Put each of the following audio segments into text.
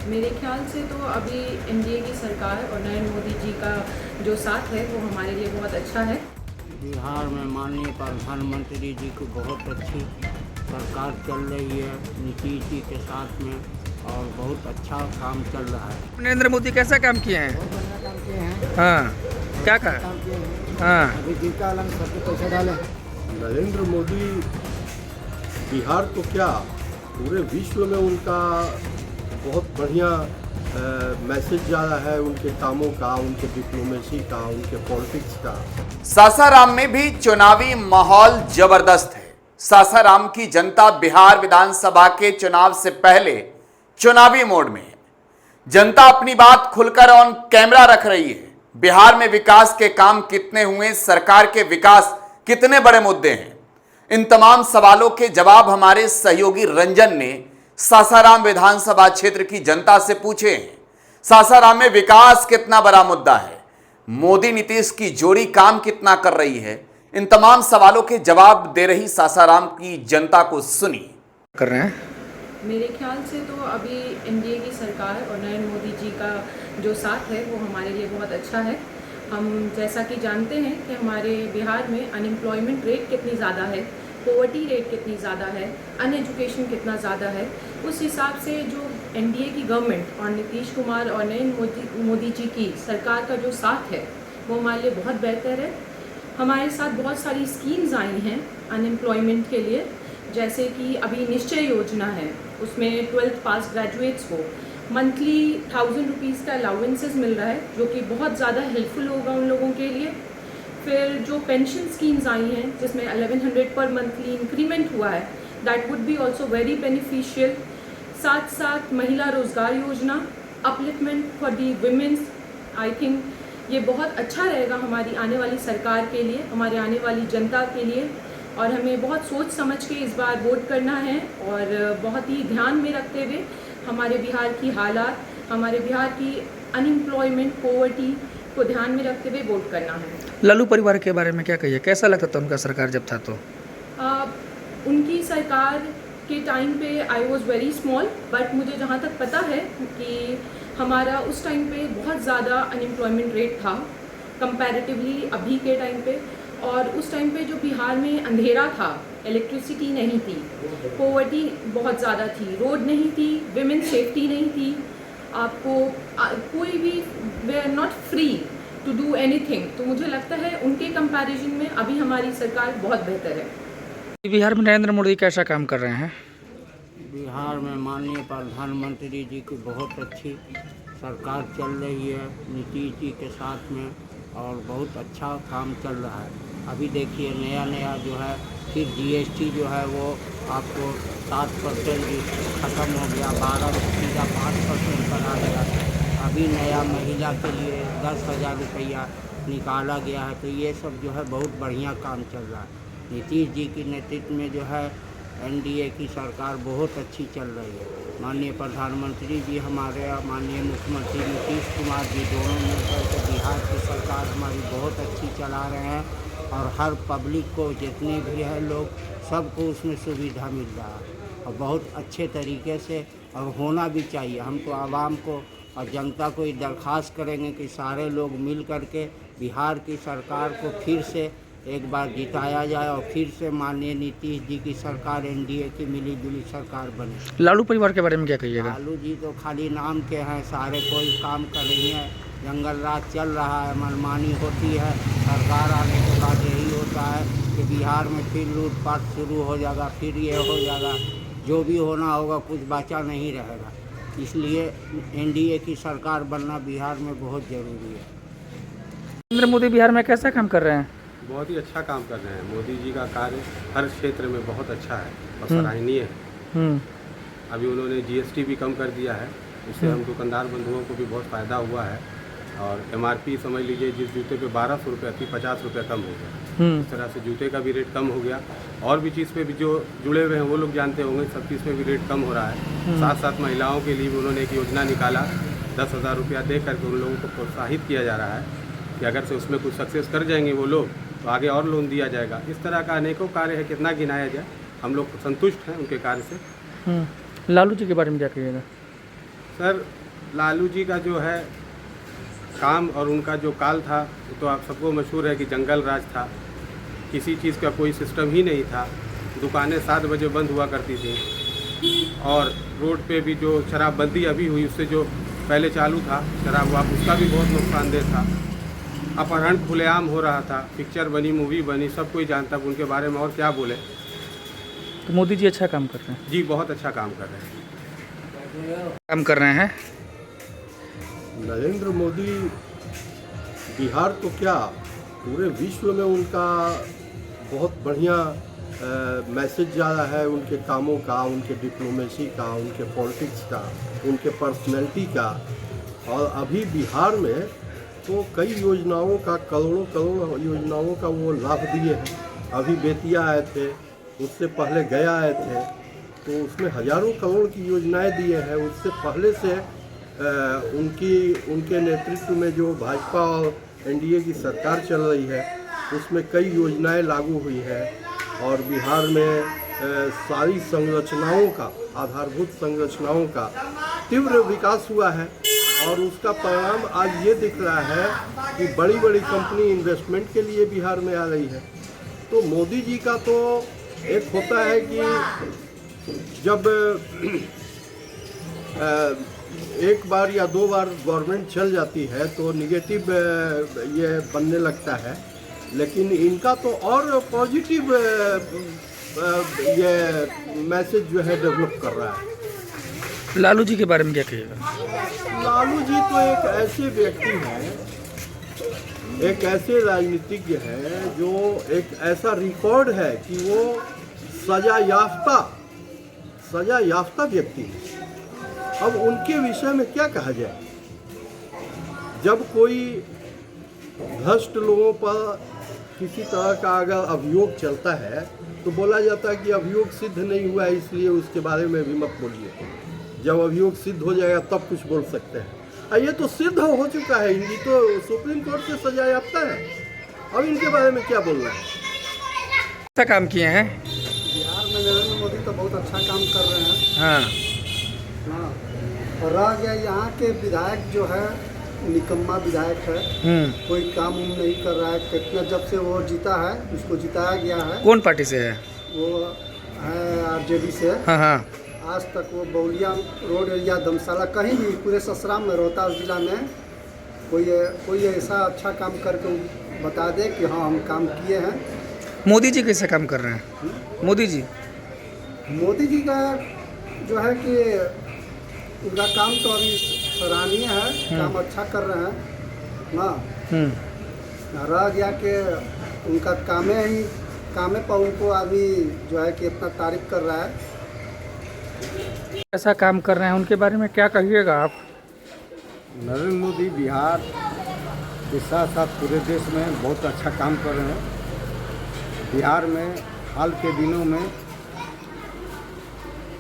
मेरे ख्याल से तो अभी एनडीए की सरकार और नरेंद्र मोदी जी का जो साथ है वो हमारे लिए बहुत अच्छा है। बिहार में माननीय प्रधानमंत्री जी की बहुत अच्छी सरकार चल रही है नीतीश जी के साथ में, और बहुत अच्छा काम चल रहा है। नरेंद्र मोदी कैसा काम किए हैं? बहुत बढ़िया काम किए हैं। हाँ, क्या कहा? काम किए हैं। हाँ, अभी जीविका अलग सबके पैसे डाले। नरेंद्र मोदी बिहार तो क्या पूरे विश्व में उनका बहुत बढ़िया मैसेज जा रहा है, उनके कामों का, उनके डिप्लोमेसी का, उनके पॉलिटिक्स का। सासाराम में भी चुनावी माहौल जबरदस्त है। सासाराम की जनता बिहार विधानसभा के चुनाव से पहले चुनावी मोड में है। जनता अपनी बात खुलकर ऑन कैमरा रख रही है। बिहार में विकास के काम कितने हुए, सरकार के विकास कितने बड़े मुद्दे हैं, इन तमाम सवालों के जवाब हमारे सहयोगी रंजन ने सासाराम विधानसभा क्षेत्र की जनता से पूछे हैं। सासाराम में विकास कितना बड़ा मुद्दा है, मोदी नीतीश की जोड़ी काम कितना कर रही है, इन तमाम सवालों के जवाब दे रही सासाराम की जनता को सुनिए। कर रहे हैं। मेरे ख्याल से तो अभी एनडीए की सरकार और नरेंद्र मोदी जी का जो साथ है वो हमारे लिए बहुत अच्छा है। हम जैसा कि जानते हैं कि हमारे बिहार में अनएम्प्लॉयमेंट रेट कितनी ज़्यादा है, पॉवर्टी रेट कितनी ज़्यादा है, अनएजुकेशन कितना ज़्यादा है। उस हिसाब से जो एनडीए की गवर्नमेंट और नीतीश कुमार और नरेंद्र मोदी जी की सरकार का जो साथ है वो हमारे लिए बहुत बेहतर है। हमारे साथ बहुत सारी स्कीम्स आई हैं अनएम्प्लॉयमेंट के लिए, जैसे कि अभी निश्चय योजना है, उसमें 12th पास ग्रेजुएट्स को मंथली 1000 रुपीज़ का अलाउंसेस मिल रहा है, जो कि बहुत ज़्यादा हेल्पफुल होगा उन लोगों के लिए। फिर जो पेंशन स्कीम्स आई हैं जिसमें 1100 पर मंथली इंक्रीमेंट हुआ है, that would be also very beneficial. साथ साथ महिला रोजगार योजना, upliftment for the women's, I think ये बहुत अच्छा रहेगा हमारी आने वाली सरकार के लिए, हमारे आने वाली जनता के लिए। और हमें बहुत सोच समझ के इस बार वोट करना है और बहुत ही ध्यान में रखते हुए हमारे बिहार की हालात, हमारे बिहार की अनएम्प्लॉयमेंट, पॉवर्टी को ध्यान में रखते हुए वोट करना है। लालू परिवार के बारे में क्या कहिए, कैसा लगता था उनका सरकार जब था तो? उनकी सरकार के टाइम पे I was very small, but मुझे जहाँ तक पता है कि हमारा उस टाइम पे बहुत ज़्यादा अनएम्प्लॉयमेंट रेट था कंपैरेटिवली अभी के टाइम पे। और उस टाइम पे जो बिहार में अंधेरा था, इलेक्ट्रिसिटी नहीं थी, पॉवर्टी बहुत ज़्यादा थी, रोड नहीं थी, विमेन सेफ्टी नहीं थी, आपको कोई भी we are not free to do anything. तो मुझे लगता है उनके कंपैरिजन में अभी हमारी सरकार बहुत बेहतर है। बिहार में नरेंद्र मोदी कैसा काम कर रहे हैं? बिहार में माननीय प्रधानमंत्री जी की बहुत अच्छी सरकार चल रही है नीतीश जी के साथ में, और बहुत अच्छा काम चल रहा है। अभी देखिए नया जो है फिर जीएसटी जो है वो आपको 7% ख़त्म हो गया, 12 सीधा 5% पर आ गया। अभी नया महिला के लिए 10,000 रुपया निकाला गया है। तो ये सब जो है बहुत बढ़िया काम चल रहा है। नीतीश जी के नेतृत्व में जो है एनडीए की सरकार बहुत अच्छी चल रही है। माननीय प्रधानमंत्री जी हमारे, माननीय मुख्यमंत्री नीतीश कुमार जी, दोनों मिलकर के बिहार की सरकार हमारी बहुत अच्छी चला रहे हैं, और हर पब्लिक को जितने भी है लोग सबको उसमें सुविधा मिल रहा है, और बहुत अच्छे तरीके से, और होना भी चाहिए। हम तो आवाम को और जनता को ये दरख्वास्त करेंगे कि सारे लोग मिल करके बिहार की सरकार को फिर से एक बार जिताया जाए, और फिर से माननीय नीतीश जी की सरकार एनडीए की मिली जुली सरकार बने। लालू परिवार के बारे में क्या कहिएगा? लालू जी तो खाली नाम के हैं, सारे कोई काम कर रही हैं। जंगल राज चल रहा है, मनमानी होती है। सरकार आने के बाद यही होता है कि बिहार में फिर लूटपाट शुरू हो जाएगा, फिर ये हो जाएगा, जो भी होना होगा कुछ बचा नहीं रहेगा। इसलिए एनडीए की सरकार बनना बिहार में बहुत ज़रूरी है। नरेंद्र मोदी बिहार में कैसा काम कर रहे हैं? बहुत ही अच्छा काम कर रहे हैं। मोदी जी का कार्य हर क्षेत्र में बहुत अच्छा है और सराहनीय है। अभी उन्होंने जीएसटी भी कम कर दिया है, इससे हम दुकानदार बंधुओं को भी बहुत फ़ायदा हुआ है। और एमआरपी समझ लीजिए, जिस जूते पे 1200 रुपये थी, 50 रुपये कम हो गया। इस तरह से जूते का भी रेट कम हो गया। और भी चीज़ पे भी जो जुड़े हुए हैं वो लोग जानते होंगे, सब चीज़ पे भी रेट कम हो रहा है। साथ साथ महिलाओं के लिए भी उन्होंने एक योजना निकाला, 10,000 रुपया दे करके उन लोगों को प्रोत्साहित किया जा रहा है कि अगर से उसमें कुछ सक्सेस कर जाएंगे वो लोग तो आगे और लोन दिया जाएगा। इस तरह का अनेकों कार्य है, कितना गिनाया जाए। हम लोग संतुष्ट हैं उनके कार्य से। लालू जी के बारे में क्या कहिएगा? सर लालू जी का जो है काम और उनका जो काल था वो तो आप सबको मशहूर है कि जंगल राज था। किसी चीज़ का कोई सिस्टम ही नहीं था। दुकानें 7 बजे बंद हुआ करती थी और रोड पे भी जो शराबबंदी अभी हुई उससे जो पहले चालू था शराब वाप उसका भी बहुत नुकसानदेह था। अपहरण खुलेआम हो रहा था। पिक्चर बनी, मूवी बनी, सब कोई जानता। उनके बारे में और क्या बोले। तो मोदी जी अच्छा काम कर रहे हैं। जी बहुत अच्छा काम कर रहे हैं। काम कर रहे हैं। नरेंद्र मोदी बिहार तो क्या पूरे विश्व में उनका बहुत बढ़िया मैसेज जा रहा है। उनके कामों का, उनके डिप्लोमेसी का, उनके पॉलिटिक्स का, उनके पर्सनैलिटी का। और अभी बिहार में तो कई योजनाओं का, करोड़ों करोड़ योजनाओं का वो लाभ दिए हैं। अभी बेतिया आए थे, उससे पहले गया आए थे, तो उसमें हजारों करोड़ की योजनाएं दिए हैं। उससे पहले से उनके नेतृत्व में जो भाजपा और एनडीए की सरकार चल रही है उसमें कई योजनाएं लागू हुई है। और बिहार में सारी संरचनाओं का, आधारभूत संरचनाओं का तीव्र विकास हुआ है। और उसका परिणाम आज ये दिख रहा है कि बड़ी बड़ी कंपनी इन्वेस्टमेंट के लिए बिहार में आ रही है। तो मोदी जी का तो एक होता है कि जब एक बार या 2 बार गवर्नमेंट चल जाती है तो निगेटिव ये बनने लगता है, लेकिन इनका तो और पॉजिटिव ये मैसेज जो है डेवलप कर रहा है। लालू जी के बारे में क्या कहिएगा? लालू जी तो एक ऐसे व्यक्ति हैं, एक ऐसे राजनीतिज्ञ हैं जो एक ऐसा रिकॉर्ड है कि वो सजा याफ्ता व्यक्ति है। अब उनके विषय में क्या कहा जाए। जब कोई भ्रष्ट लोगों पर किसी तरह का अगर अभियोग चलता है तो बोला जाता है कि अभियोग सिद्ध नहीं हुआ है, इसलिए उसके बारे में भी मत बोलिए। जब अभियोग सिद्ध हो जाएगा तब कुछ बोल सकते हैं। ये तो सिद्ध हो चुका है, इनकी तो सुप्रीम कोर्ट से सजा याफ्ता है। अब इनके बारे में क्या बोलना है। अच्छा काम किए हैं बिहार में नरेंद्र मोदी तो बहुत अच्छा काम कर रहे हैं। हाँ। हाँ, और रह गया यहाँ के विधायक जो है निकम्मा विधायक है, कोई काम उम नहीं कर रहा है। कितना जब से वो जीता है, उसको जिताया गया है। कौन पार्टी से है? वो है आरजेडी से। हाँ हाँ। आज तक वो बौलिया रोड एरिया, दमसाला, कहीं भी पूरे ससराम में, रोहतास जिला में कोई ऐसा अच्छा काम करके बता दे कि हाँ हम काम किए हैं। मोदी जी कैसे काम कर रहे हैं? मोदी जी का जो है कि उनका काम तो अभी सराहनीय है, काम अच्छा कर रहे हैं ना। रह गया कि उनका कामे पर उनको आदमी जो है कि इतना तारीफ कर रहा है। ऐसा काम कर रहे हैं, उनके बारे में क्या कहिएगा आप? नरेंद्र मोदी बिहार के साथ साथ पूरे देश में बहुत अच्छा काम कर रहे हैं। बिहार में हाल के दिनों में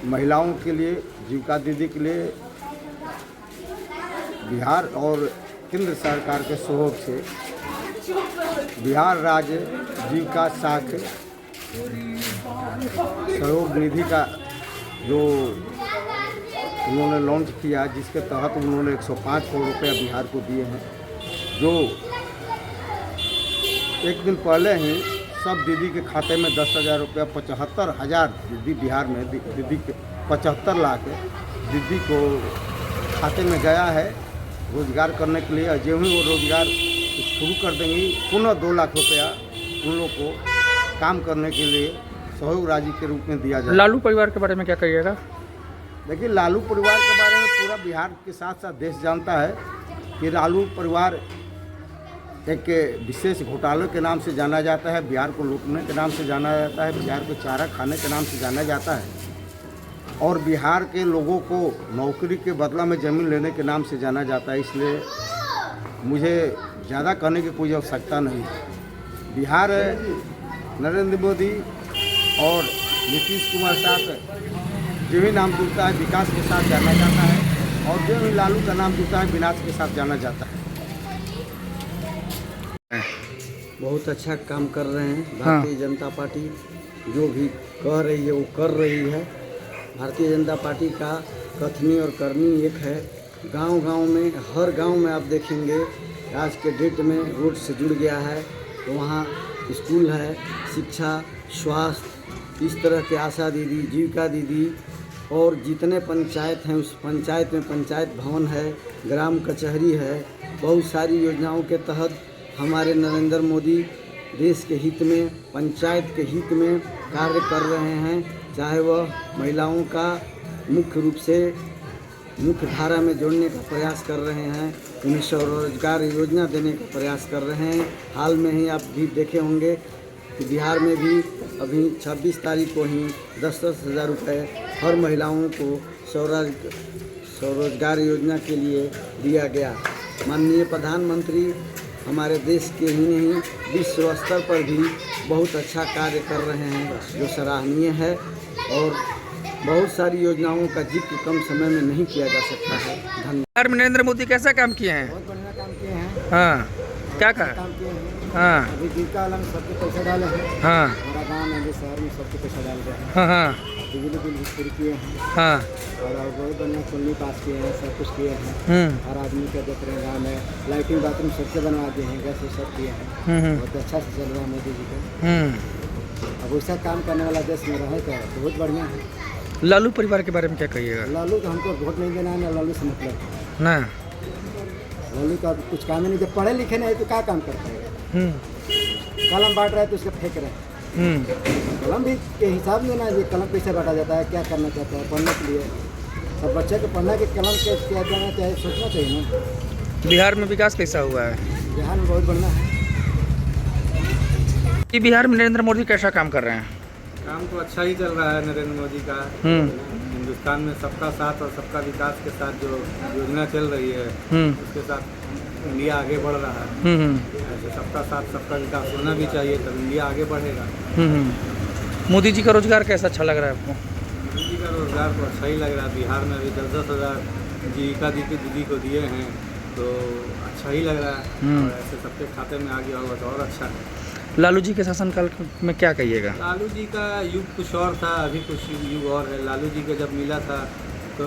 महिलाओं के लिए, जीविका दीदी के लिए बिहार और केंद्र सरकार के सहयोग से बिहार राज्य जीविका साख सहयोग निधि का जो उन्होंने लॉन्च किया, जिसके तहत उन्होंने 105 करोड़ रुपया बिहार को दिए हैं। जो एक दिन पहले ही सब दीदी के खाते में 10,000 रुपया, 75,000 दीदी बिहार में दीदी के 75 लाख दीदी को खाते में गया है रोजगार करने के लिए। जो ही वो रोजगार शुरू कर देंगी, पुनः 2 लाख रुपया उन लोग को काम करने के लिए सहयोग राशि के रूप में दिया जाए। लालू परिवार के बारे में क्या कहिएगा? देखिए, लालू परिवार के बारे में पूरा बिहार के साथ साथ देश जानता है कि लालू परिवार एक विशेष घोटालों के नाम से जाना जाता है, बिहार को लूटने के नाम से जाना जाता है, बिहार को चारा खाने के नाम से जाना जाता है, और बिहार के लोगों को नौकरी के बदला में ज़मीन लेने के नाम से जाना जाता है। इसलिए मुझे ज़्यादा कहने की कोई आवश्यकता नहीं। बिहार नरेंद्र मोदी और नीतीश कुमार साथ जो भी नाम जुड़ता है विकास के साथ जाना जाता है, और जो भी लालू का नाम जुड़ता है विनाश के साथ जाना जाता है। बहुत अच्छा काम कर रहे हैं। भारतीय जनता पार्टी जो भी कह रही है वो कर रही है। भारतीय जनता पार्टी का कथनी और करनी एक है। गांव-गांव में, हर गांव में आप देखेंगे आज के डेट में रोड से जुड़ गया है, तो वहाँ स्कूल है, शिक्षा, स्वास्थ्य, इस तरह के आशा दीदी, जीविका दीदी और जितने पंचायत हैं उस पंचायत में पंचायत भवन है, ग्राम कचहरी है। बहुत सारी योजनाओं के तहत हमारे नरेंद्र मोदी देश के हित में, पंचायत के हित में कार्य कर रहे हैं। चाहे वह महिलाओं का मुख्य रूप से मुख्य धारा में जोड़ने का प्रयास कर रहे हैं, उन्हें स्वरोजगार योजना देने का प्रयास कर रहे हैं। हाल में ही आप भी देखे होंगे कि बिहार में भी अभी 26 तारीख को ही 10-10 हज़ार रुपये हर महिलाओं को स्वरोजगार योजना के लिए दिया गया। माननीय प्रधानमंत्री हमारे देश के ही नहीं विश्व स्तर पर भी बहुत अच्छा कार्य कर रहे हैं, जो सराहनीय है। और बहुत सारी योजनाओं का जिक्र कम समय में नहीं किया जा सकता है। धन्यवाद। बिहार में नरेंद्र मोदी कैसा काम किए हैं? बहुत बढ़िया काम किए हैं। हाँ, क्या कहा? काम किए हैं। हाँ अभी जीविका वाला में सबके पैसा डाले हैं। हाँ हमारा गाँव में भी शहर में सबके पैसा डाल रहे हैं। हाँ हाँ बिजली बिल भी फ्री किए हैं हाँ और बहुत बढ़िया कुल्ली पास किए हैं, सब कुछ किए हैं। हर आदमी का देख रहे हैं गाँव में लाइटिंग बाथरूम सबके बनवा दिए हैं, गैस सब किए हैं। बहुत अच्छा से चल रहा है मोदी जी का। अब वैसा काम करने वाला देश में रहे तो बहुत बढ़िया है। लालू परिवार के बारे में क्या कहिएगा? लालू तो हमको वोट नहीं देना है, ना लालू से मतलब ना लालू का कुछ काम ही नहीं। जब पढ़े लिखे नहीं तो क्या काम करते हैं? कलम बांट रहे हैं तो उसको फेंक रहे हैं। कलम भी के हिसाब में ना, ये कलम कैसे बांटा जाता है, क्या करना चाहता है पढ़ने के लिए। सब बच्चे को पढ़ना के कलम के क्या जाना चाहिए, सोचना चाहिए ना। बिहार में विकास कैसा हुआ है? बिहार में बहुत बढ़िया है। कि बिहार में नरेंद्र मोदी कैसा काम कर रहे हैं? काम तो अच्छा ही चल रहा है नरेंद्र मोदी का। हिंदुस्तान में सबका साथ और सबका विकास के साथ जो योजना चल रही है उसके साथ इंडिया आगे बढ़ रहा है। ऐसे सबका साथ सबका विकास होना भी चाहिए, तब इंडिया आगे बढ़ेगा। मोदी जी का रोजगार कैसा अच्छा लग रहा है आपको? मोदी जी का रोजगार तो अच्छा ही लग रहा है। बिहार में अभी 10-10 हज़ार जीविका दीदी को दिए हैं तो अच्छा ही लग रहा है। और ऐसे सबके खाते में आ गया होगा तो और अच्छा है। लालू जी के शासनकाल में क्या कहिएगा? लालू जी का युग कुछ और था, अभी कुछ युग और है। लालू जी का जब मिला था तो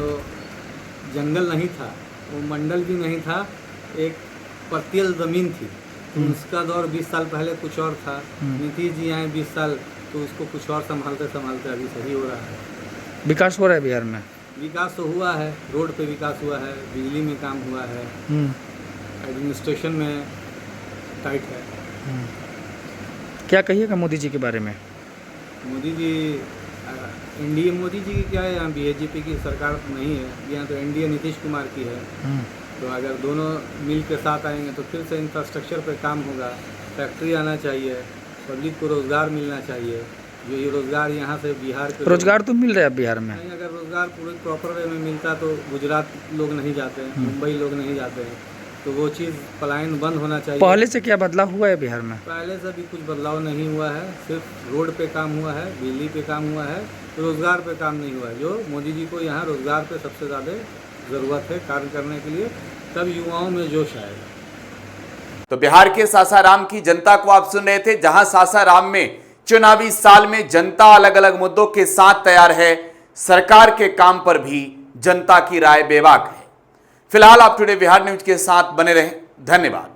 जंगल नहीं था, वो मंडल भी नहीं था, एक पतियल ज़मीन थी। तो उसका दौर 20 साल पहले कुछ और था। नीतीश जी आए 20 साल तो उसको कुछ और संभालते संभालते अभी सही हो रहा है। विकास हो रहा है बिहार में? विकास तो हुआ है, रोड पे विकास हुआ है, बिजली में काम हुआ है, एडमिनिस्ट्रेशन में टाइट है। क्या कहिएगा मोदी जी के बारे में? मोदी जी एनडीए मोदी जी की क्या है, यहाँ बीजेपी की सरकार नहीं है, यहाँ तो एनडीए नीतीश कुमार की है। तो अगर दोनों मिल के साथ आएंगे तो फिर से इंफ्रास्ट्रक्चर पे काम होगा, फैक्ट्री आना चाहिए, पब्लिक को रोज़गार मिलना चाहिए। जो ये रोज़गार यहाँ से बिहार के रोज़गार तो मिल रहा है बिहार में। नहीं, अगर रोज़गार पूरे प्रॉपर वे में मिलता तो गुजरात लोग नहीं जाते हैं, मुंबई लोग नहीं जाते हैं, तो वो चीज़ पलायन बंद होना चाहिए। पहले से क्या बदलाव हुआ है बिहार में? पहले से भी कुछ बदलाव नहीं हुआ है, सिर्फ रोड पे काम हुआ है, बिजली पे काम हुआ है, रोज़गार पे काम नहीं हुआ है। जो मोदी जी को यहाँ रोज़गार पे सबसे ज़्यादा ज़रूरत है कार्य करने के लिए, तब युवाओं में जोश आएगा। तो बिहार के सासाराम की जनता को आप सुन रहे थे, जहां सासाराम में चुनावी साल में जनता अलग अलग मुद्दों के साथ तैयार है, सरकार के काम पर भी जनता की राय बेबाक है। फिलहाल आप टुडे बिहार न्यूज के साथ बने रहें। धन्यवाद।